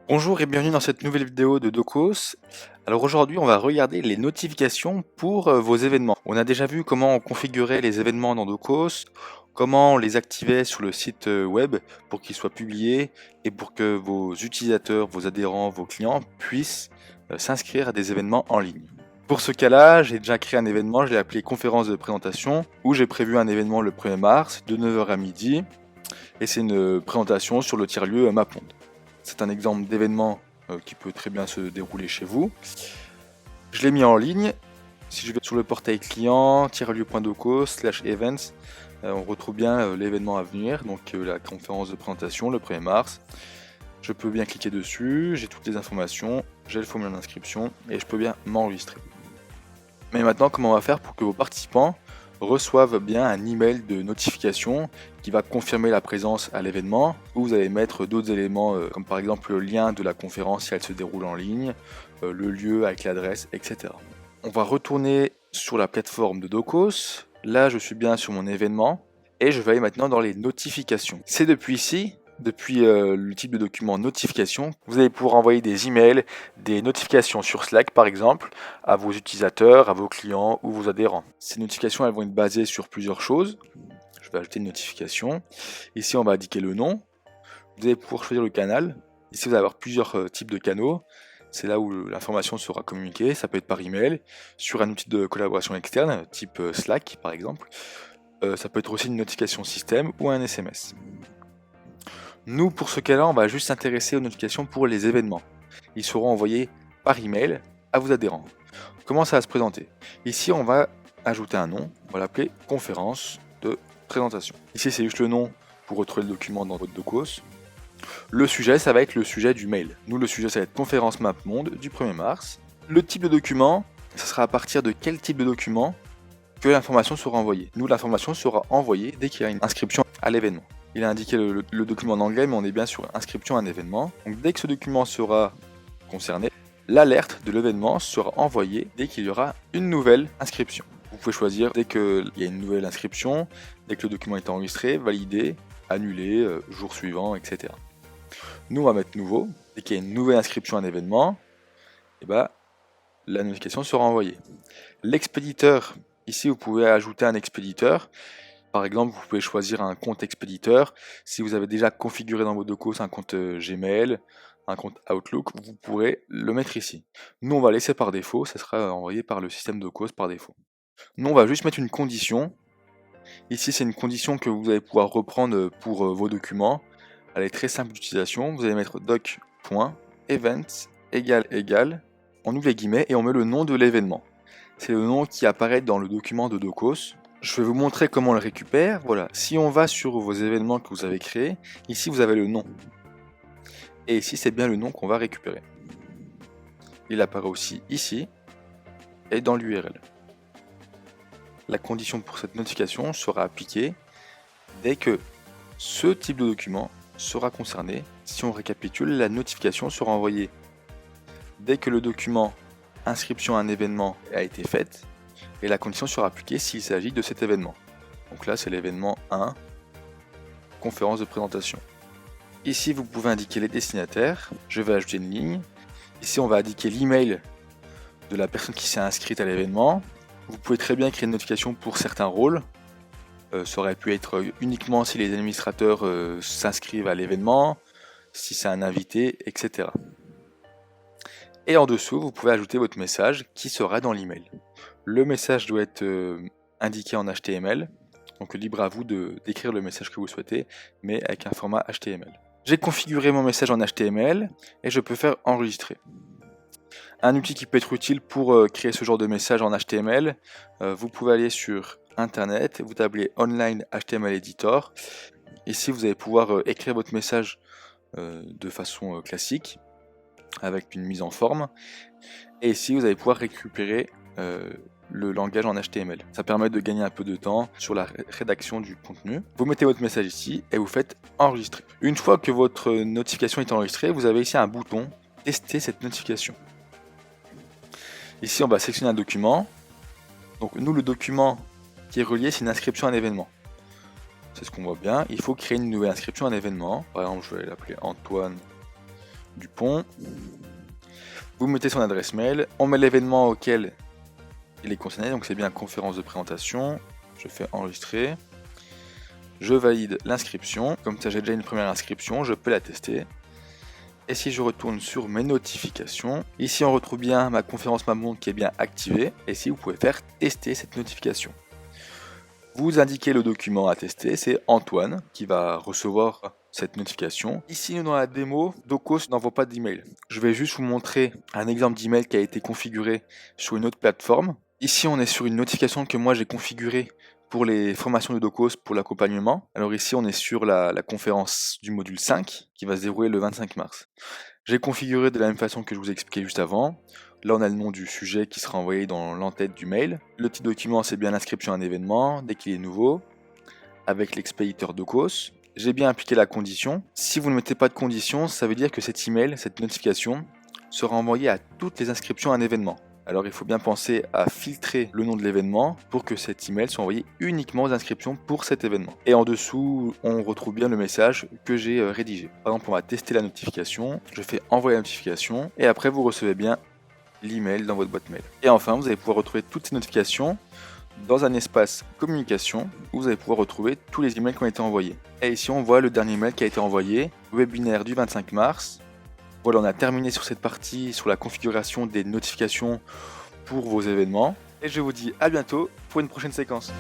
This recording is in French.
Bonjour et bienvenue dans cette nouvelle vidéo de Docos. Alors aujourd'hui on va regarder les notifications pour vos événements. On a déjà vu comment on configurait les événements dans Docos, comment on les activait sur le site web pour qu'ils soient publiés et pour que vos utilisateurs, vos adhérents, vos clients puissent s'inscrire à des événements en ligne. Pour ce cas-là, j'ai déjà créé un événement, je l'ai appelé conférence de présentation, où j'ai prévu un événement le 1er mars de 9 h à midi et c'est une présentation sur le tiers-lieu MapMonde. C'est un exemple d'événement qui peut très bien se dérouler chez vous. Je l'ai mis en ligne. Si je vais sur le portail client, tiers-lieu.doco/events, on retrouve bien l'événement à venir, donc la conférence de présentation le 1er mars. Je peux bien cliquer dessus, j'ai toutes les informations, j'ai le formulaire d'inscription et je peux bien m'enregistrer. Mais maintenant, comment on va faire pour que vos participants reçoivent bien un email de notification qui va confirmer la présence à l'événement, où vous allez mettre d'autres éléments comme par exemple le lien de la conférence si elle se déroule en ligne, le lieu avec l'adresse, etc. On va retourner sur la plateforme de Docos. Là, je suis bien sur mon événement et je vais aller maintenant dans les notifications. C'est depuis ici, depuis le type de document notification, vous allez pouvoir envoyer des emails, des notifications sur Slack par exemple, à vos utilisateurs, à vos clients ou vos adhérents. Ces notifications, elles vont être basées sur plusieurs choses. Je vais ajouter une notification. Ici, on va indiquer le nom. Vous allez pouvoir choisir le canal. Ici, vous allez avoir plusieurs types de canaux. C'est là où l'information sera communiquée. Ça peut être par email, sur un outil de collaboration externe, type Slack par exemple. Ça peut être aussi une notification système ou un SMS. Nous, pour ce cas-là, on va juste s'intéresser aux notifications pour les événements. Ils seront envoyés par email à vos adhérents. Comment ça va se présenter? Ici, on va ajouter un nom. On va l'appeler conférence de présentation. Ici, c'est juste le nom pour retrouver le document dans votre docos. Le sujet, ça va être le sujet du mail. Nous, le sujet, ça va être conférence MapMonde du 1er mars. Le type de document, ça sera à partir de quel type de document que l'information sera envoyée. Nous, l'information sera envoyée dès qu'il y a une inscription à l'événement. Il a indiqué le document en anglais, mais on est bien sur inscription à un événement. Donc dès que ce document sera concerné, l'alerte de l'événement sera envoyée dès qu'il y aura une nouvelle inscription. Vous pouvez choisir dès qu'il y a une nouvelle inscription, dès que le document est enregistré, validé, annulé, jour suivant, etc. Nous, on va mettre nouveau. Dès qu'il y a une nouvelle inscription à un événement, et la notification sera envoyée. L'expéditeur, ici vous pouvez ajouter un expéditeur. Par exemple, vous pouvez choisir un compte expéditeur. Si vous avez déjà configuré dans vos docos un compte Gmail, un compte Outlook, vous pourrez le mettre ici. Nous, on va laisser par défaut, ça sera envoyé par le système docos par défaut. Nous, on va juste mettre une condition. Ici, c'est une condition que vous allez pouvoir reprendre pour vos documents. Elle est très simple d'utilisation. Vous allez mettre doc.events égale, on ouvre les guillemets et on met le nom de l'événement. C'est le nom qui apparaît dans le document de Docos. Je vais vous montrer comment on le récupère. Voilà, si on va sur vos événements que vous avez créés, ici vous avez le nom. Et ici c'est bien le nom qu'on va récupérer. Il apparaît aussi ici et dans l'URL. La condition pour cette notification sera appliquée dès que ce type de document sera concerné. Si on récapitule, la notification sera envoyée dès que le document inscription à un événement a été faite, et la condition sera appliquée s'il s'agit de cet événement. Donc là, c'est l'événement 1, conférence de présentation. Ici, vous pouvez indiquer les destinataires. Je vais ajouter une ligne. Ici, on va indiquer l'email de la personne qui s'est inscrite à l'événement. Vous pouvez très bien créer une notification pour certains rôles. Ça aurait pu être uniquement si les administrateurs s'inscrivent à l'événement, si c'est un invité, etc. Et en dessous, vous pouvez ajouter votre message qui sera dans l'email. Le message doit être indiqué en HTML, donc libre à vous d'écrire le message que vous souhaitez, mais avec un format HTML. J'ai configuré mon message en HTML et je peux faire enregistrer. Un outil qui peut être utile pour créer ce genre de message en HTML, vous pouvez aller sur internet, vous tablez Online HTML Editor. Ici, vous allez pouvoir écrire votre message de façon classique, avec une mise en forme. Et ici, vous allez pouvoir récupérer le langage en HTML. Ça permet de gagner un peu de temps sur la rédaction du contenu. Vous mettez votre message ici et vous faites enregistrer. Une fois que votre notification est enregistrée, vous avez ici un bouton tester cette notification. Ici, on va sélectionner un document. Donc nous, le document qui est relié, c'est une inscription à un événement. C'est ce qu'on voit bien. Il faut créer une nouvelle inscription à un événement. Par exemple, je vais l'appeler Antoine Dupont. Vous mettez son adresse mail, on met l'événement auquel il est concerné, donc c'est bien conférence de présentation. Je fais enregistrer. Je valide l'inscription, comme ça j'ai déjà une première inscription, je peux la tester. Et si je retourne sur mes notifications, ici on retrouve bien ma conférence Mamonde qui est bien activée. Et ici vous pouvez faire tester cette notification. Vous indiquez le document à tester, c'est Antoine qui va recevoir cette notification. Ici nous dans la démo, Docos n'envoie pas d'email. Je vais juste vous montrer un exemple d'email qui a été configuré sur une autre plateforme. Ici on est sur une notification que moi j'ai configurée pour les formations de Docos pour l'accompagnement. Alors ici on est sur la conférence du module 5 qui va se dérouler le 25 mars. J'ai configuré de la même façon que je vous ai expliqué juste avant. Là on a le nom du sujet qui sera envoyé dans l'entête du mail. Le petit document c'est bien l'inscription à un événement dès qu'il est nouveau, avec l'expéditeur Docos. J'ai bien appliqué la condition. Si vous ne mettez pas de condition, ça veut dire que cet email, cette notification, sera envoyée à toutes les inscriptions à un événement. Alors il faut bien penser à filtrer le nom de l'événement pour que cet email soit envoyé uniquement aux inscriptions pour cet événement. Et en dessous, on retrouve bien le message que j'ai rédigé. Par exemple, on va tester la notification, je fais envoyer la notification et après vous recevez bien l'email dans votre boîte mail. Et enfin, vous allez pouvoir retrouver toutes ces notifications dans un espace communication où vous allez pouvoir retrouver tous les emails qui ont été envoyés. Et ici, on voit le dernier email qui a été envoyé, webinaire du 25 mars. Voilà, on a terminé sur cette partie, sur la configuration des notifications pour vos événements. Et je vous dis à bientôt pour une prochaine séquence.